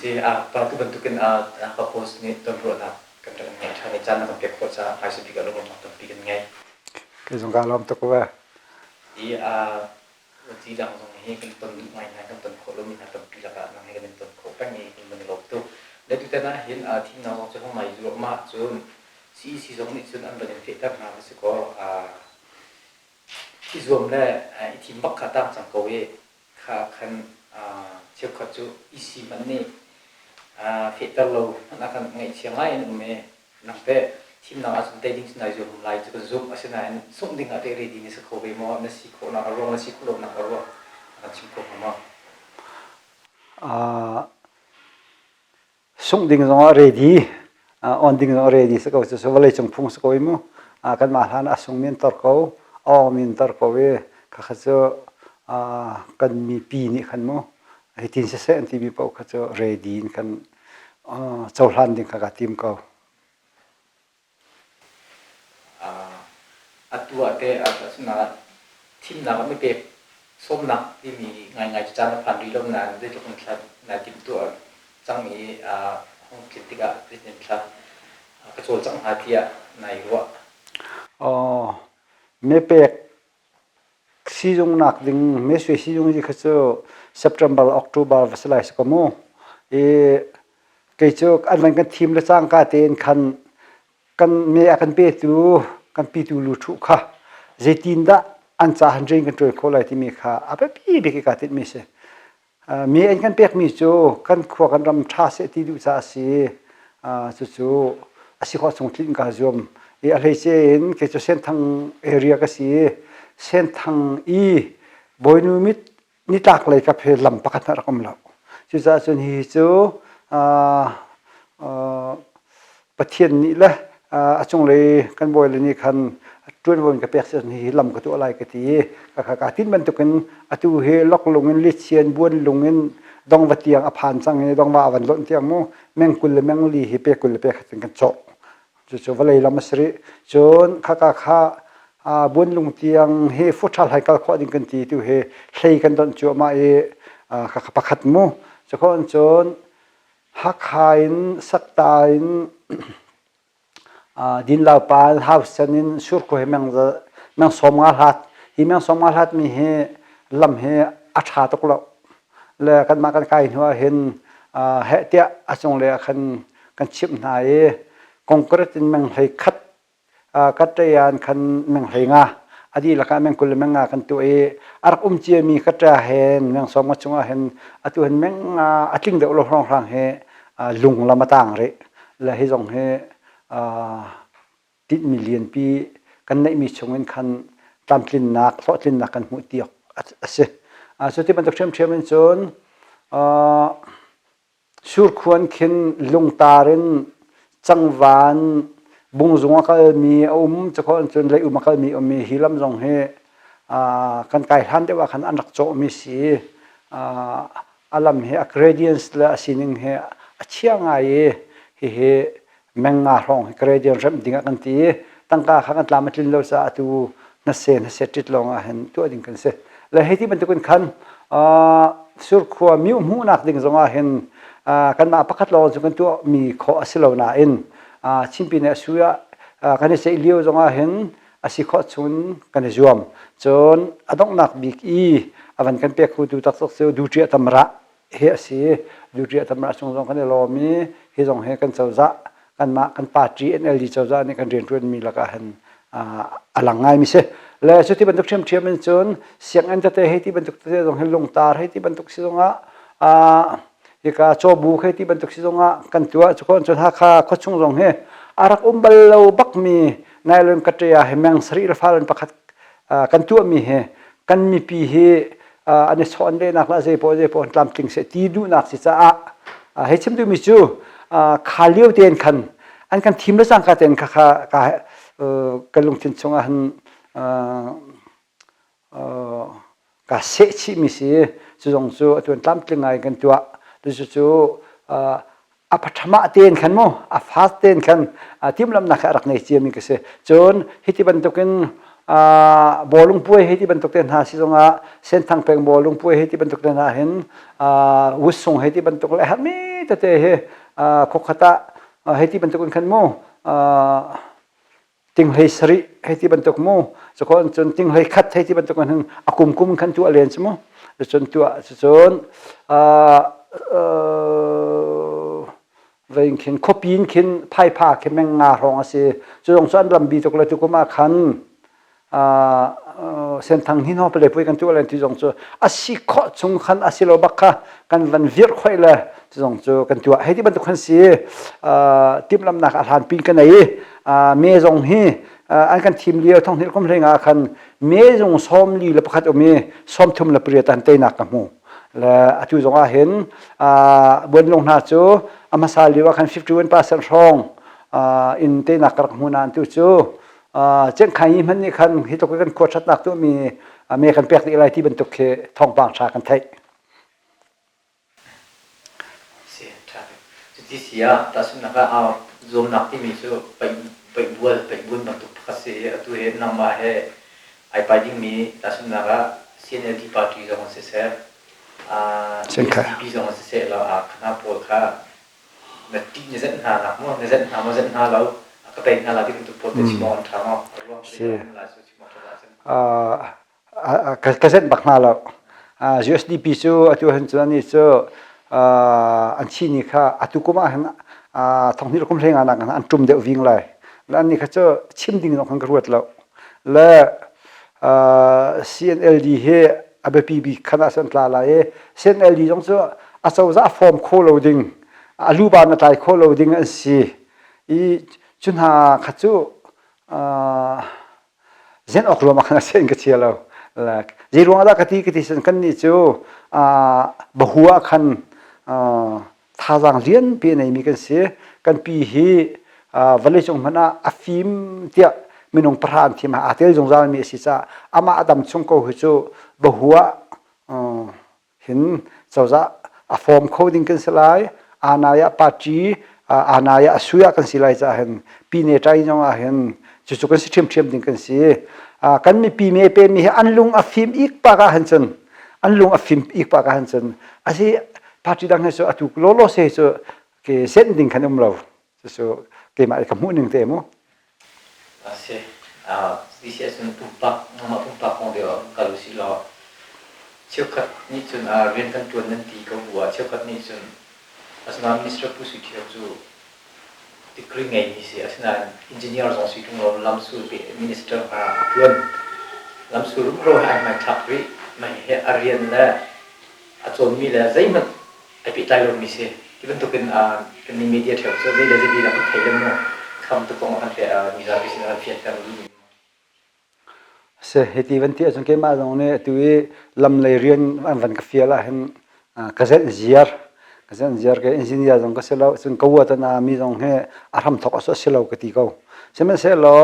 si patu bentukin hakhapost ni tonbiaruahnak kan ngai thani chan na ke ko cha hai se biga lo ma to bigan ngai ke jong ga lom to ko ba i ti dang song he kan ton ngai ngai kan ton ko lo mi na ton pi la ka na he kan ton ko pa ngai kan lo tu le tu ta na hin thim na mo cha mai zo ma chun si song ni chun an ban fe ta na se ko i zoom le i thim bak kha ta chang ko we kha khan chiếc khóa chú isi mình nè phía tây lâu nó còn ngày chiang lại nữa mà nằm về team nào ở đây đinh này zoom lại chứ zoom ở trên này sung đinh ở đây đi như sẽ khâu về mò nó xí khâu nào ở nó xí khâu nào ở nó chim khâu mà sung đinh rồi ready on đinh rồi ready sẽ có số vài trong phung sẽ có im cái mà hắn sung miên tar câu miên tar câu về các cái mi pi ni khăn mo hay tin sẽ anh TV bảo các chỗ ready kan châu lan đi các team câu atua te asuna team nào mới kịp xôm nặng thì mình ngày ngày cha nó phản đi lâu nàn để cho con khác là team tua chẳng mi không kịp thì cả để nên khác cái chỗ chẳng hai thia này quá mấy bẹc sử dụng nạc đình mấy suy sử dụng gì cái chỗ September October và lại sẽ có mô cái chỗ anh vẫn cái team là sang cả tiền kan me akan pi tu lu thu kha zetin da an cha han ring kan troi kholai ti mi kha apa pi be ka tit mi se me an kan pek mi chu kan khwa kan ram tha se ti du cha si chu asi kho chung tin ka zom a lei che in ke chu sen thang area ka si sen thang boinu mit ni tak lai ka phe lam pakhat na rakom lo chu cha chun hi chu pathian ni la chung le kan boy le ni khan tuan won ka pek sen hi lam ka tu alai ka ti ka tin ban tu kan atu he lok lungin li chian buan lungin dong watiang aphan chang ni dong wa wan lon tiang mo meng kul le meng li hi pe kul le pe khatin kan cho chu walai lam sri chon kha buan lung tiang he futhal hai kal kho ding kan ti tu he hlei kan don chu ma kha pakhat mo chon chon hakhain saktain din lau pal house in sur ko meng somal hat mi he lam he atha tok lo le kan ma kan kai hua hin he tia achong le kan chip na concrete in meng hei khat katayan kan meng hei nga adi la ka meng kul meng nga kan tu arak che mi khatra hen meng som ma chunga hen atu hen meng atling de lo hrong rang he lung lamatang re la hi jong he ติดมิลเลียนปีกันในมีชงเงินคันตามกลิ่นนักเพราะกลิ่นนักกันหัวเตียกสุดที่มันตกเชื่อมจนสูรควรขึ้นลงตาเรนจังหวานบุงจงก็มีจะขอจนเลยก็มีฮิลัมจงเฮกันไก่ทันได้ว่าคันอันรักโจมีสีอารมณ์เฮอะเกรเดียนส์ละสิ่งเฮเชี่ยงไงเฮแมงงาร้องเกรเดียนเริ่มดิ่งกันทีตั้งกาขังตามมาลินเราจะตูนัสเซติดลงเห็นตัวดิ่งกันเสแล้วให้ที่บรรทุกคันสุรขวามิวหูนักดิ่งจงเห็นกันมาพักลองจนกันตัวมีข้อสิลาวนาอินชิมปีเนสุยกันเสียเลี้ยวจงเห็นสิข้อชุนกันจวมจนอดงนักบิกวันกันเปียกคูดูตักสักเซลดูเจียตมระเฮียสีดูเจียตมระจงกันลมีเฮจงเฮกันเจ้าจะกันมากันปาจีเอ็นเอลดีเจ้าจ้านี่กันเรียนรู้มีละกันเห็นหลังง่ายมิเสและสุดที่บรรทุกเชื่อมเป็นจนเสียงอันจะเตะให้ที่บรรทุกเตะตรงให้ลงตาให้ที่บรรทุกสิตรงอีกโจบูให้ที่บรรทุกสิตรงกันตัวทุกคนจนHakhaก็ช่วงตรงให้อารักบลเราบักมีในเรื่องกัตยาให้แมงสรีระฟ้าเรื่องประคัดกันตัวมีให้กันมีปีให้อันนี้สอนเลยนักละเจโปตามติงเสตีดูนักสิจ้าให้ชิมดูมิจูขาเลี้ยวเตียนคันอันกันทีมละสังกัดเตียนกันลงทินชงอันกับเสชิมิสิจุดงจูตัวตามติงไงกันตัวดูจูอภัทมะเตียนคันโมอฟาสเตียนคันทีมลำนักรักในเจียมิกเสจนฮิติบันตุกัน bawlung puai hei ti bantuk ten ha si zonga sen thang peng bawlung puai hei ti bantuk ten ha hin wusung hei ti bantuk le ha mi ta te he kokhata hei ti bantuk kan mo ting lei sari hei ti bantuk mo chokon chon ting lei khat hei ti bantuk kan akum kum kan tu alen chmo chon tu chon vậy khiến copy khiến phai pha khiến mình ngả rong ase cho dòng xoan làm bi tục là tu có mà khăn sen thằng hin ho pele pui kan tu là tu dòng cho asi kho chung khăn asi lo bakha kan van viet khoi là tu dòng cho kan tu hay đi ban tu khăn si tim lam nak athan pin kan này me dòng hi anh kan team liao thong hil kom renga khan me dòng som li la pakhat ome som thum la priya tan te nak mu là atu dòng a hen buôn long na cho amasali wa kan 51% rong in te nak rak mu nan tu chu chen khai man ni khan hi to kan ko chat nak tu mi me kan pek ti lai ti ban tu khe thong bang cha kan thai se tha ti sia ta sun na ka zoom nak ti mi chu pai buôn ban tu kha se atu he nama he ai pa ding mi ta sun na ka CNL party zong se se chen khai bi zong se se la khana po kha na ti ni zan ha nak mo ni zan ha mo zan ha lo ka tai na la ti tu po te chi mo tha mo ka zan bak na lo USDP chu atu han chu ni chu an chi ni kha atu kuma han thong ni kum renga nak an tum de wing lai lan ni kha chu chim ding no kan ruat lo la CNLD he ABPB khana san tla la e CNLD jong chu a chau za form kho loading alu ba na tai kho loading an si I chun ha khachu zen ok lo ma khana sen ka chialo la zirong da kati san kan ni chu bahua khan thajang lian pe nei mi kan se kan pi hi vale chong mana afim tia minung pran thima atel jong zal mi si cha ama adam chung ko hu chu bahua hin chawza a form coding kan selai anaya party anaya asuya kan silai cha hen pi ne tai jong a hen chu kan si thiam ding kan si kan mi pi me pe mi anlung afim ik pa ka han chen anlung afim ik pa ka han chen asi party dang so atu lo se so ke sending kan lo so ke ma ka mu ning te mo se di se sun tumpa kong de kalu si lo chukhat ni chun ren kan tuan nan ti ko bua chukhat ni chun asna Mr. Pu Sui Thio chu tikring ngai ni se asna engineer zong si tung lo Lamsul pe minister tuan Lamsul ro hai mai thakri mai he arian la achon mi la zaiman ai pi tai lo mi se even to kan ni media thau so zai da zai la thai lam no kham to kong han pe mi za pi sin fiat kan ni se heti vanti achon ke ma jong ne tui lam lai rian an van ka fiala hen kazet ziar ke engineer jong ka selo chung ko ta na mi jong he aram thok so selo ka ti ko semen selo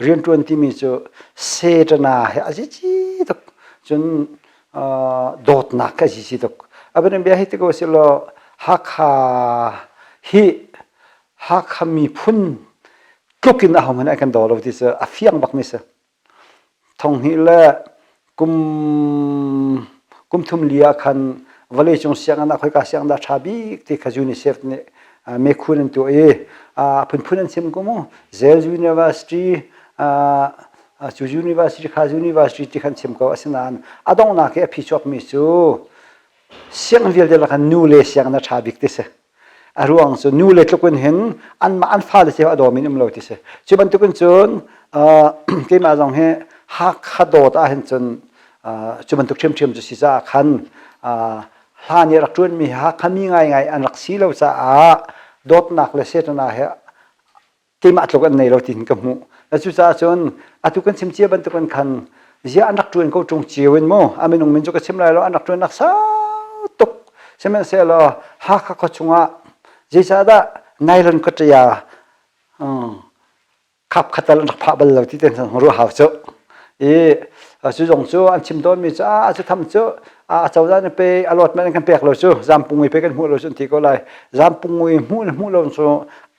rian 20 mi chu se ta na he aji chi to chun dot na ka ji si to aben bia he te ko selo hakha mi phun klukin a man I kan do lo ti se a fiang bak mi se thong hi la kum thum lia khan vale chung siang ana khoi ka siang da thabi ti khajuni sef ne mekhun to e phun sim ko mo zel university chu university khaju university ti khan sim ko asinan adong na ke phi chok mi chu siang vil de la khan nu le siang na thabi ti se aruang so nu le tlokun hen an ma an fa le se adomin um lo ti se chuban tu kun chun ke ma jong he hakha do ta hen chun chuban tu threm chu si za khan ha ni rak tun mi ha khami ngai an rak si lo cha dot nak le set na he ke ma tlok an nei lo tin ka mu la chu cha chun atu kan sim chia ban tu kan khan zia an rak tun ko chung chiwin mo aminung min chu ka sim lai lo an rak tun nak sa tuk semen se lo hakha ko chunga jisa da nailan ko ya khap khatal rak pha bal lo ti ten ru haw chu chu jong chu an chim don mi cha chu tham chu chawza ne pe alot man kan pek lo chu zampungui pe kan mu lo chun ti ko lai zampungui mu lo chu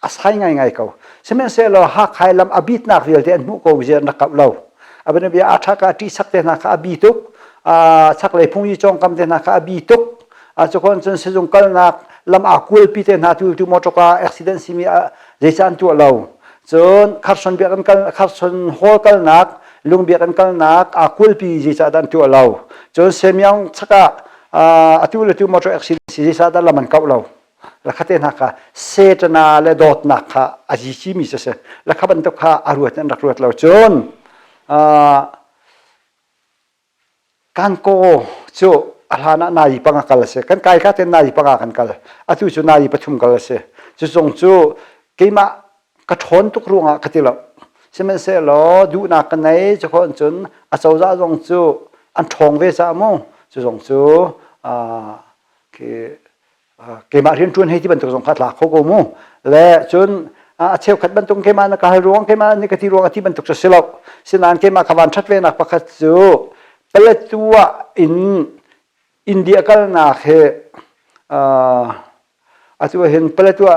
asai ngai ko semen se lo ha khai lam abit nak rial te an mu ko je nak kap lo abin na biya athaka ti sak te na kha bituk sak le phung yi chong kam te na kha bituk chokon chen sejong kal nak lam akul pi te na tu motoka accident simi jaisan tu lo chon kharson biak kan kharson hol kal nak lung biak kan nak akul pi jaisa dan tu lo chon semyang chaka atulio tu motor accident jaisa dan laman kau lo la khate na kha setna le dot na kha aji chi mi se la khaban to kha aruat an rakruat lo chon kan ko chu alhana nai panga kal se kan kai ka ten nai panga kan kal atu chu nai pathum kal se chu song chu keima ka thon tuk runga khatilo semen se lo du na kan nei chon chun a chawza jong chu an thong ve sa mo chu song chu ke ma rian chuan hei ti ban tuk jong khat la kho go mo le chun cheu khat ban tung ke ma na ka ruang ke ma ni ka ti ruang ti ban tuk se lo sinan ke ma khawan that ve na pakhat chu peletua in India kal na he atua hen peletua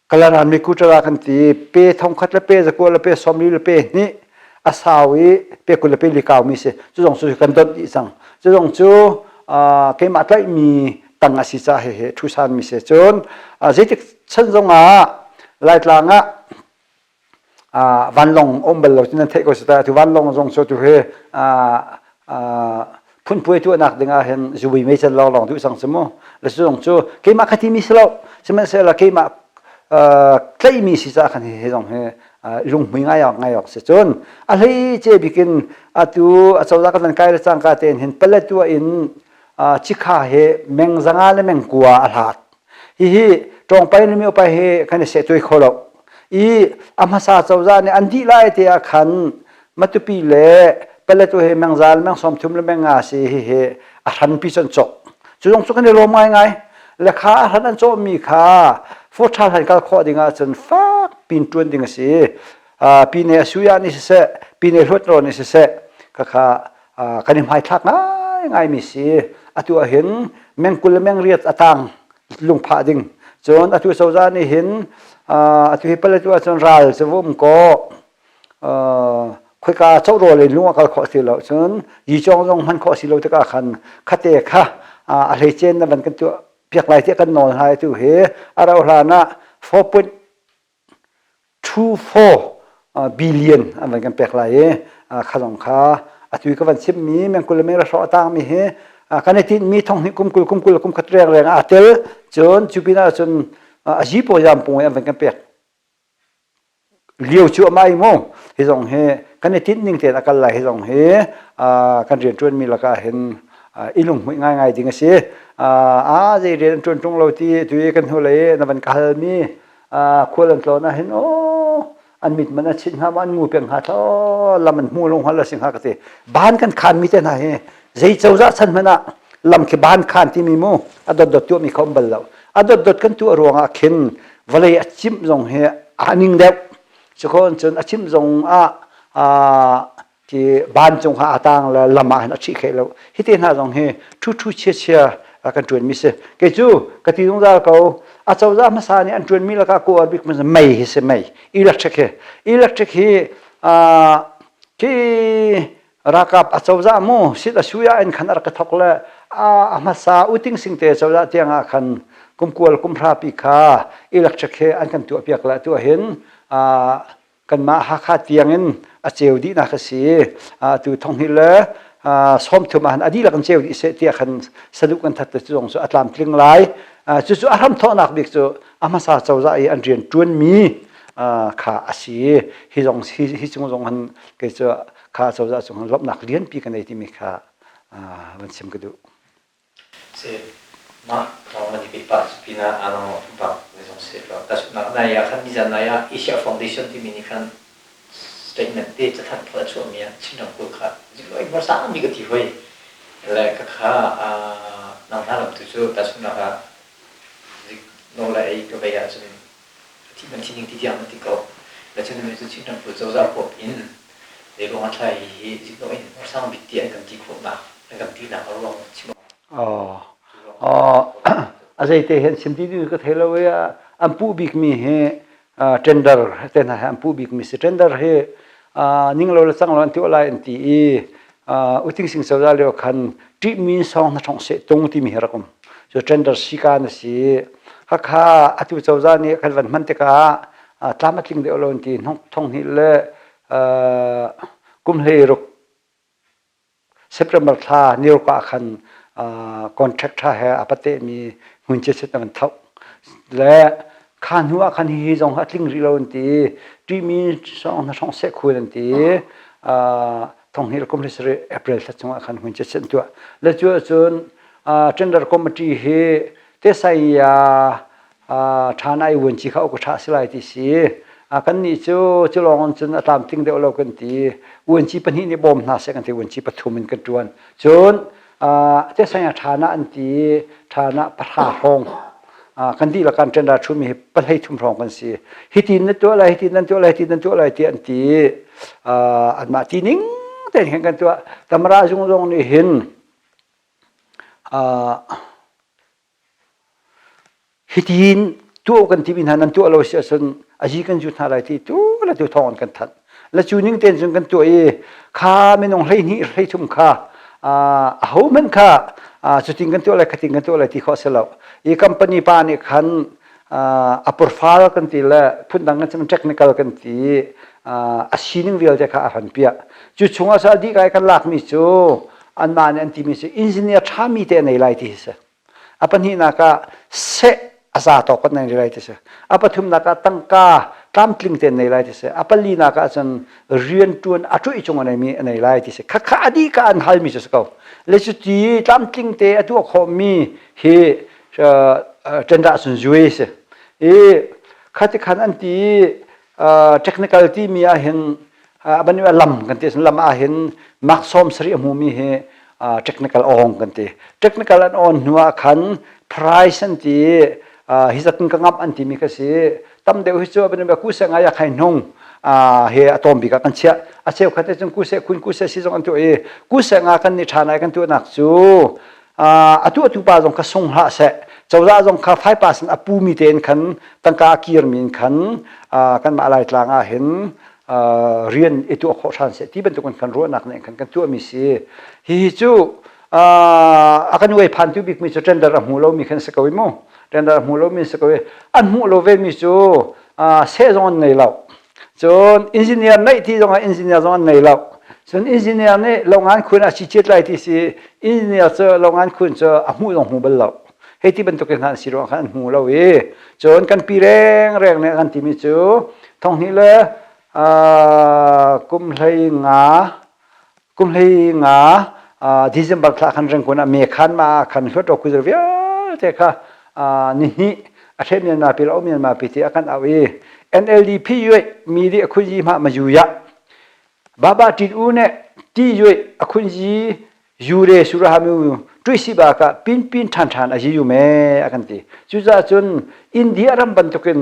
kalaran mi kutara kan ti pe thong khat la pe za ko la pe somli la pe ni asawi pe ko la pe likaw mi se chu jong su kan dot i sang chu jong chu ke ma tlai mi tang asi cha he thu san mi se chon jetik chen jong lai tlanga van long ombel lo tin the ko sta tu van long jong so tu he phun pui tu nak denga hen zubi me chen lo long tu sang chmo la jong chu ke ma khati mi slo semen se la ke ma klei mi si cha khan he jong he rung mi ngai yok se chon a lei che bikin atu a chawza kan kai la chang ka ten hen peletua in chikha he meng zanga le meng kwa alat hi tong pai ni mi pa he kan se toi kholo I amasa chawza ne andi lai te a khan matupi le peletu he meng zal meng som thum le meng a si he a ran pi chon chok chu jong chu kan lo mai ngai le kha ran an cho mi kha fo tha han kal kho dinga chon fa pin tuan ding si pine suya ni se pine hlot ro ni se kha kan mai thak ngai mi si atu a hin meng kul meng riat atang lung pha ding chon atu chawza ni hin atu peletu a chon ral chewum ko khoi ka chau ro le lunga kal kho si lo chun yi chong jong man kho si lo ta ka khan khate kha a le chen na ban kan tu piak lai te kan non hai tu he ara hla na 4.24 billion an kan pek lai kha jong kha atu ka van sim mi meng kul me ra so tang mi he kan tin mi thong ni kum khatreng reng atel chon chupina chon aji po jam po an kan pek liu chu mai mo hi jong he kan tin ning te akal la hi jong he kan rian chuan mi la ka hen ilung hui ngai ding se je rian chuan tung lo ti tu kan hu le na ban kal mi kholan tlo na hen an mit mana chin ha man ngu peng ha tho lam mu long hala sing ha ka te ban kan khan mi te na he zai chawza chan mana lam ke ban khan ti mi mo adot dot tu mi khom bal lo adot dot kan tu ronga khin valai achim jong he aning deu chokon chon achim jong ki ban jong ha atang la lama na chi khelo hite na jong he thu che kan tuan mi se ke chu ka ti jong za ko a chawza ma sa ni an tuan mi la ka ko arbik ma mai he se mai electric he ki rakap a chawza mo sit a suya en khanar ka thokla ma sa uting sing te chawza tianga khan kumkual kumthra pi kha electric he an kan tu piak la tu hen kan ma hakha tiangin a cheu di na kha si tu thong hi le som thuma han adi la kan cheu di se tia khan saduk kan that chu jong so atlam tling lai chu aram tho nak bik chu ama sa chawza ai an rian tuan mi kha asi hi jong hi chung jong han ke chu kha chawza chung lop nak lian pi kan ai ti mi kha ban sim ka du se ma thong ni pi pa pina ano ba se lo tas na ya khan ni jan na ya Asia Foundation ti mini khan statement te cha that phla chu mi chin ko kha ji loi ba sa mi ga ti hoi la ka kha na na lam tu chu tas na ha ji no la ai ka ba ya chu ti man ti ning ti jam ti ko la chen me chu chin ko zo za ko in de lo ma thai hi ji loi ba sa mi ti ai kan ti ko na kan ti na lo chi azai te hen simti du ka thelo ya ampu bik mi he tender ten ha ampu bik mi se tender he นิ่งเราสังเราที่อะไรอันที่อุทิศสิ่งสาวเรียกขันที่มีสองนักท่องเที่ยวตรงที่มีระกมส่วนเทรนด์สิการนั่นสิฮักข้าอธิบสาวนี่ขันวันมันเตกาตามมาทิ้งเดียวเราอันที่ท่องนี่เลยกุมเฮรุกเซปเทมเบอร์ท่านิวกาขันคอนแทคท่าเฮอปัตเตมีหุ่นเจสตันเท่าและขันหัวขันฮีจงฮัตลิงรีเราอันที่มีสองนักท่องเที่ยวคุยอันที่ท่องนี่เราคุมเลสเรอเปริลทัศน์ขันหุ่นเจสตัวและจวนเทรนด์คอมมิตี้เฮเตสัยฐานไอวันที่เขาก็ท้าสิไลที่สิกันนี่จะลองจนตามทิ้งเดียวเรากันทีวันที่ปัญหาในบ่มน่าเสียกันทีวันที่ปฐุมมันกันจวนจนเตสัยฐานะอันที่ฐานะประหารห้องกันที่ละกันเทรนด์ชุมมีปัญหาทุ่มรองกันสิฮิตินนั่นตัวอะไรฮิตินนั่นตัวอะไรฮิตินนั่นตัวอะไรที่อันที่อันมาที่นิ่งแต่เห็นกันตัวตำราจงนี่เห็นฮิตินตัวกันที่วินหันนั้นตัวเราเสียสนอาชีกันจุดอะไรที่ตัวเราตัวทองกันทันและจูนิ่งเต้นจนกันตัวข้าไม่น้องให้นี่ให้ทุ่มข้าเขาเหมือนข้าจุดทิ้งกันตัวอะไรทิ้งกันตัวอะไรที่เขาเสียแล้วคัมปานีปานี่ขันอัปโปรไฟล์กันทีละพูดดังกันจนเทคนิคกันทีอาชีนิ่งเรียลจะข้าหันเปียจุดช่วงอาศัยที่ใครกันหลักมิจูอันมาเนี่ยอันที่มิจูอินจิเนียร์ท่ามีแต่ในไลท์ที่เสียปัญหานักเสอาซาตอกกันในไลท์ที่เสียปัจจุบันนักตั้งกาตามกลิ่งเต็นในไลท์ที่เสียปัจจุบันนักจนเรียนตัวอัตุอิจงในมีในไลท์ที่เสียข้าอดีการฮัลมิจูสเขาเลสุตีตามกลิ่งเตอตัวเขามีเฮเจนดาสุนจุยเสียข้าที่ขันอันที่เทคนิคที่มีอาเห็นบันนี้ว่าลำกันที่ลำอาเห็นมักซ้อมสรีมูมีเฮเทคนิคอองกันที่เทคนิคอันอ่อนหัวขันไพรซ์อันที่ฮิสักกันงับอันที่มีก็สิตั้มเดียวฮิจัวบันนี้ว่ากู้เสียงอยากให้น้องเฮอะตอมบิกกันเชียอาเชียวขัดจงกู้เสียคุณกู้เสียสิจงอันตัวกู้เสียงกันนิทานกันตัวนักจูตัวปาจงกระส่งหาเสเจ้าจงข้าไฟป่าสันอปูมีเตนขันตั้งกาเกียร์มีขันกันมาอะไรต่างเห็นเรียนตัวข้อชันเสที่เป็นตัวกันรู้นักเนี่ยกันตัวมีสิฮิจูกันเวพันธุบิกมีจุดเด่นดาราหูเรามีขันสกวิโมเด่นดาราหูเรามีสกวิอันหูเราเวมีจูเซจงในเราจนอินจิเนียร์ในที่จงอินจิเนียร์จงในเราส่วนอินจิเนียร์เนี่ยโรงงานคุณอาชีพอะไรที่สิอินจิเนียร์จะโรงงานคุณจะหูลงหูเบลเราเฮ้ยที่เป็นตัวกันหันสิโรงงานหูเราจนกันปีแรงเนี่ยกันที่มีจูท่องนี้เลยกุมเลยงาดิเซมเบอร์คลาขันเรื่องคนเมฆขันมาขันชุดอกุศลวิเจ้าค่ะนี่อาเทมีนมาปีเรามีนมาปีที่อากันเอาNLDP ยุ้ยมีดีคุณจีมาอยู่ยะบ้าติดอูเนี่ยที่ยุ้ยคุณจียูเรสุรามิวทุยสิบากะปินทันอายุเมอากันที่จุดจนอินเดียรำบันทุกิน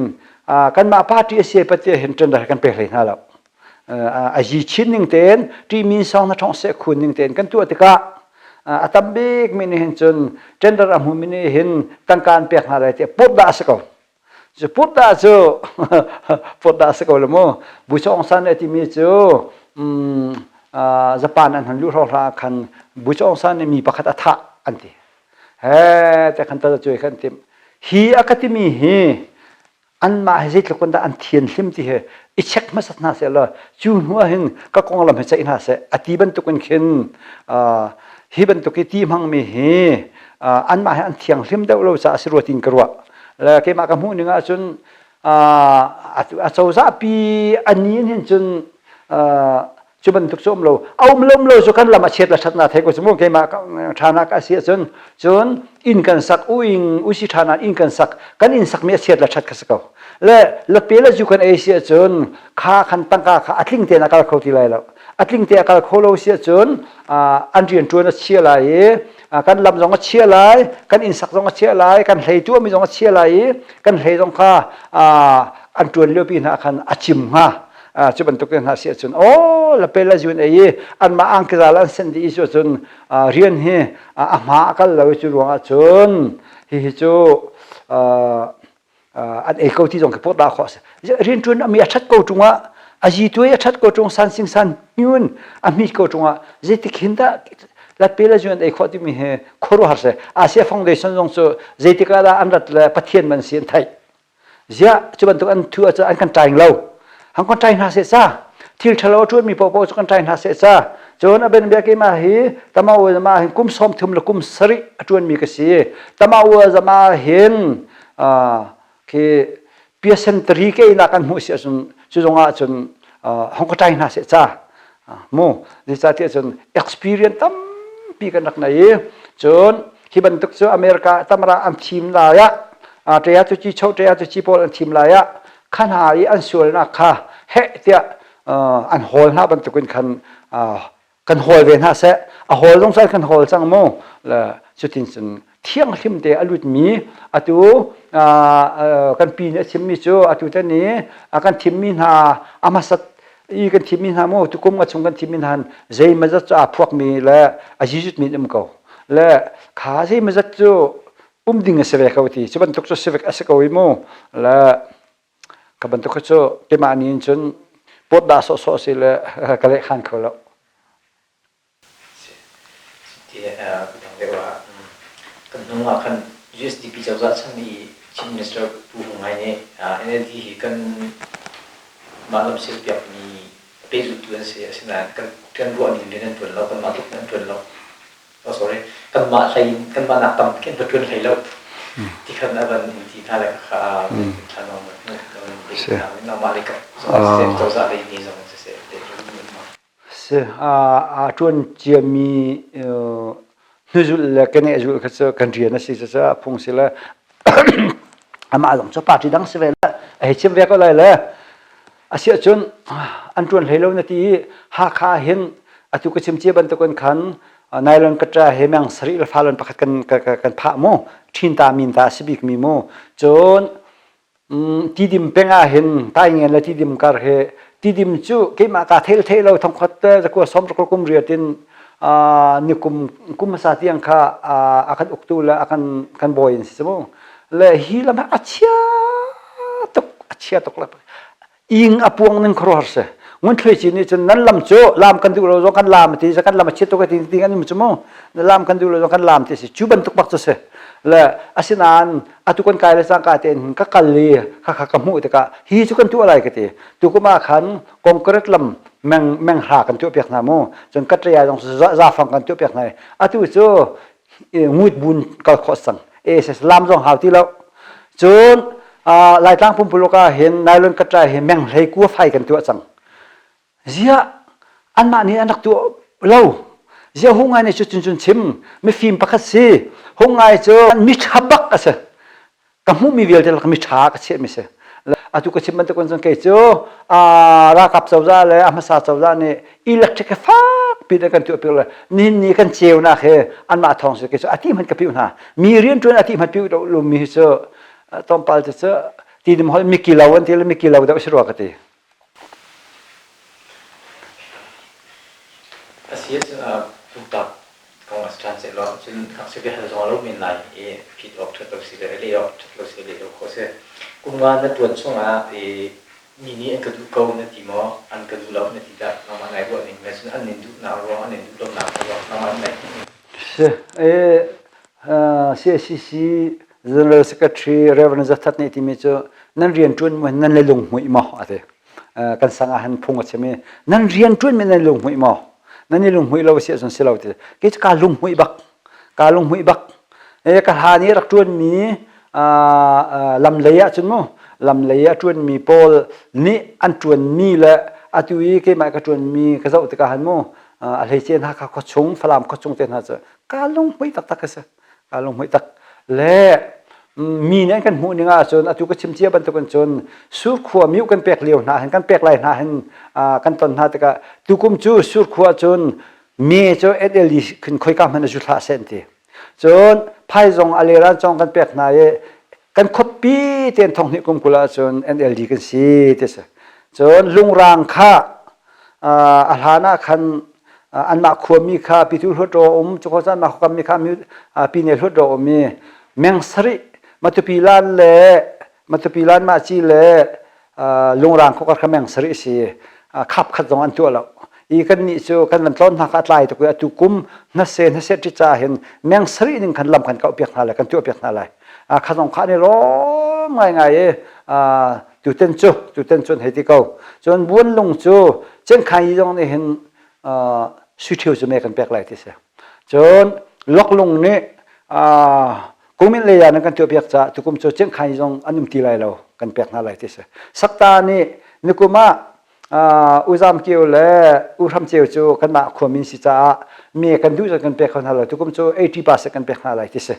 กันมาพาที่เสียปฏิเห็นจนได้กันเปลี่ยนหน้าเราอายุชิ้นหนึ่งเต็นที่มีสองนักท่องเที่ยวคนหนึ่งเต็นกันตัวติกะตั้มเบกมินิเห็นจนเจนดาราหูมินิเห็นตั้งการเปลี่ยนอะไรเตะปุ๊บด่าสกอจะปุ๊บด่าจูปุ๊บด่าสกอลมั้งบุษองสันเอติมีจูญี่ปุ่นอันหันลุโรราคันบุษองสันมีปะคัตถะอันที่แต่ขันตะจุยขันติมฮีอากาติมีฮีอันมาให้สิทธิ์คนตาอันเทียนลิมที่เฮอิเช็คมาสัตนาเสละจูนหัวหินก็กองลำให้ใจน่าเสอตีบันตุกันเข็นฮีบันตุกิตีมังมีเฮอันมาให้อันเทียงลิมเดาเราจะสิรวตินกรัวแล้วเกี่ยมากระหูหนึ่งจนอาเจ้าซาปีอันนี้เห็นจนจุบันทุกสมเราเอามลมเราสุขันละมาเช็ดละชัดนาเทกุสมุเกี่ยมาฐานะก็เสียจนอินกันสักอุสิฐานะอินกันสักกันอินสักเมียเช็ดละชัดก็สักเอาและเปล่าจุกันเอเชียจนข้าขันตั้งข้าอัดลิงเตนักการเขาที่ไรแล้วอัดลิงเตนักการเขาเราเสียจนอันเรียนตัวนักเชี่ยไรกันลำจงนักเชี่ยไรกันอินสักจงนักเชี่ยไรกันเหยตัวมีจงนักเชี่ยไรกันเหยจงข้าอันตัวเลี้ยวปีนักขันอาชิมฮะจุบันตุกันหาเสียจนโอ้ละเป็นละจุนอันมาอังกฤษลันเซนดีจนเรียนเฮมากันเราจุดวงจนฮิจูอันเอกที่จงกับพวกดาวขอสเรียนจนมีชัดกูจงว่า อาจีตัวยัดชัดก็จงสันสิงสันยูนอามีก็จงอ่ะเจติขินดาลัดเปล่าจวนไอ้ข้อที่มีเหครัวหาเสอาเซียฟองเดชันจงโซเจติกาดาอันรัดละปะเทียนมันเสียนไทยเจ้าจุบันตัวอันทัวจะอันกันใจเราหังกันใจน่าเสียซาที่ทะเลาะชวนมีพอพอกันใจน่าเสียซาจนอเบนเบียกมาฮีตมาวัวจะมาเห็นกุมสมทุมละกุมสริจวนมีกษีตมาวัวจะมาเห็นคือเปียเซนตรีเกอินักกันมุสจนจงอาจนหังกันใจน่าเสียซาโมดิสาที่จน experience ตั้มปีกันนักไหนจนที่บรรทุกสู่อเมริกาตำราอันทีมลายะเทียตุจีโชเทียตุจีโปอันทีมลายะขันหาอีอันส่วนนักค่ะเฮเตียอันโฮลฮะบรรทุกกันกันโฮลเวนฮะเสะโฮลต้องใช้กันโฮลจังโมละสุดที่สุดเที่ยงทิมเตอลุดมีอตุกันปีนี้ทิมมีโจอตุท่านี้กันทิมมีนาอามาสัตอีกันทิมมีนาโมทุกคนก็ชงกันทิมมีนานใจมันจะจับพวกมีและอายุจุดมีน้ำเก่าและขาใจมันจะจูดิ่งเสวกเขาที่จะบรรทุกจะเสวกเสกเอาไว้โมและกับบรรทุกจะเกี่ยมันนี้จนปวดดาสอสิและกระเลขันเขาแล้วที่คุณทางเรียกว่ากันนึกว่าคัน USDP เจ้าจะช่างมีชิมมินิสเตอร์ผู้หงายเนี่ยenergy กันมาลำเสียแบบมีเปจุดตัวเสียสินะกันเรื่องรวนอยู่ในนั้นตัวเรากันมาทุกนั้นตัวเราsorry กันมาใครกันมาหนักต่ำกันตัวใครแล้วที่คันนั้นที่ท่าอะไรค่ะท่านน้องเนี่ยน้องมาเลยกับเจ้าจะอะไรนี่สองเสียเด็กจวนเจียมีนุจุลกันเนี่ยจุลก็จะกันเรียนนะสิจะพงศิลาอามาลงจะปาร์ตี้ดังเสวละไอ้เชื่อมเวก็เลยละอาเสียจนอันจวนเฮลนาทีฮักขาเห็นอตุกชิมเจียบันตะกันขันนายลนกระจายเฮมังสริลฟ้าลนประคัดกันพระโมทินตามินตาสิบิกมีโมจนที่ดิมเป็นอาเห็นตายเงินและที่ดิมการเหที่ดิมจู่เกี่ยมากาเทลเราทำขัดเตอร์จะกลัวสมรกคุมเรียดินนิคุมมาสาธิยังค่ะอาการอุกตูและอาการบอยน์สิโมและฮีลามาอัจฉริยะตกลับอิงอปวงนึงครอสวันที่จีนี่จนนั้นลำโจลำกันดูเราจงกันลำที่จะกันลำเชิดตัวกันที่กันมุจโมลำกันดูเราจงกันลำที่สิจูบันตุกบักตัวเสและอาศินันอาตุกันกายและสังกัดเองก็กัลลีข้ามุตกะฮีจุกันตัวอะไรกันที่ตุกมาขันคอนกรีตลำแมงหากันตัวเปียกน้ำโมจนกัตรยาจงซาฟังกันตัวเปียกไหนอาตุโจงูดบุญก็ขอสั่งเสลำจงหาวที่เราจนลายตั้งพุ่มปุโลกาเห็นนายลนกัตรยาเห็นแมงไหลกัวไฟกันตัวสั่งเสียอันมานี่อันนักตัวเราเสียหงไงในจุดจุดชิมไม่ฟิล์มปักสีหงไงเจอมิชาบักกันเสกำมุมีเวลเดลกมิชากันเสียมิเสแล้วอาตุกชิมมันตะคนสังเกตเจอรากับเสาจ้าเลยอามาซาเสาจ้าเนี่ยอิเล็กทริกฟักปีนั้นกันตัวเปล่านี่กันเจียวนะเฮอันมาทองสังเกตอาทิมันกับผิวนะมีเรียนจนอาทิมันผิวเรามีเจอต้องไปเจอที่ดิมเขามีกี่เหล่าวันที่เรามีกี่เหล่าเดี๋ยวสิรัวกันทีasia Hluttaw kong astan se lo chin khak se be ha zo lo min nai phit ok thot lo si le le ok thot lo si le lo ko se kunga na tuan chunga mini an ka du ko na ti mo an ka du lo na ti da na ma ngai bo ni me sun an nin du na ro an nin du lo na ro na ma nai si general secretary reverend zathat ne ti me cho nan rian tun mo nan le lung hui mo ate kan sanga han phung a cheme nan rian tun me nan lung hui moนั่นนี่ลุงหุยเราเสียส่วนเสียเราที่กิจการลุงหุยบักการหานี้รักจวนมีลำเลียจนมั้งลำเลียจวนมีโพลนี่อันจวนมีและอาตุยก็มาก็จวนมีก็จะอุตการหันมั้งอะไรเช่นฮักข้อชงฝรั่งข้อชงเต็นหาจะการลุงหุยตักก็เสียการลุงหุยตักและมีเนี่ยกันหูนี่ง่ะจนอาตุก็ชิมเจียบันตุกันจนสุขขัวมิวกันเปียกเลี้ยวนะเห็นกันเปียกไหลนะเห็นกันตอนหาตะกะตุกุมจูสุขขัวจนมีเจ้าSLDขึ้นค่อยกำมันจุดละเซนติจนไพ่จงอะไรร้านจงกันเปียกนายกันคบปีเตียนทองนี่กุมกุลาจนSLDกันสีเตสจนลุงรางข้าอาหานะคันอันมาขวมีข้าปิทุรโดอมจุกจันมาขวมีข้ามีปีเนรโดอมีแมงสริมาตุปีลานเล่มาตุปีลานมาจีเล่ ลงรางเขาก็ขมังสริสีขับขัดตรงอันตัวเราอีกันนี่จูกันมันต้นหักอัดไหลตัวกูตุกุมนัสเซที่จะเห็นแมงสรินึงขันลำขันเขาเปียกนาเลยกันตัวเปียกนาเลยขัดตรงขานี่ร้องไงจุดเต้นจูให้ที่เขาจนบุญลงจูเช่นใครตรงนี้เห็นสุดเที่ยวจะไม่กันเปียกไหลที่เสียจนล็อกลงนี่กุมินเลยนั่นกันตัวเปียกจะตุกุมจูเช่นใครตรงอันนุ่มตีไหลเรากันเปียกนาเลยที่เสียสักตานี่นึกว่าอุจามเกี่ยวเลยอุทำเจียวจูกันมาขวมินสิจ้ามีกันดูจะกันเปียกคนอะไรทุกคนจู80%กันเปียกอะไรที่เส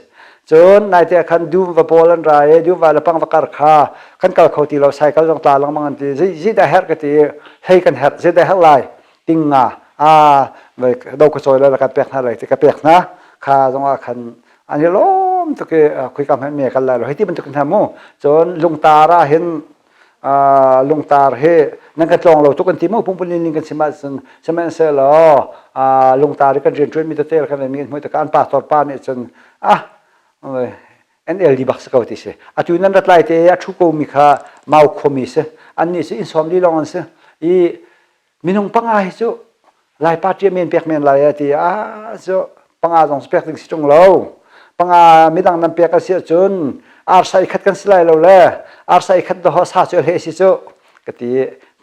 จนนายเตะกันดูว่าบอลอะไรดูว่าละปังว่าการค้ากันเก่าเขาตีเราใส่กันต้องตาลังมังตีจีได้เฮร์กันตีให้กันเฮร์จีได้เฮร์ไลติงไม่ดูก็ซอยแล้วกันเปียกอะไรที่กันเปียกนะข้าต้องว่าคันอันนี้ล้มตุกคุยกันให้เมียกันเลยให้ที่มันตุกทำมูจนลุงตาราเห็นลงตาเฮนั่นก็จองเราทุกคนที่มุ่งพุ่งปุ่นลิงกันสิมาสันสมัยเสร็จแล้วลงตาที่กันเรียนช่วยมีตัวเตลกันมีมือตะการป่าตอดป่าเนี่ยจนNL di bak sakau tise atu nan rat lai te athu ko mi kha mau khomi se anni se in som li long se I minung panga hi chu lai party men pek men lai ti so panga jong spek ding si chung lo panga midang nam pek ka si chun ar sai khat kan silai lo le ar sai khat do sa chu he si chu kati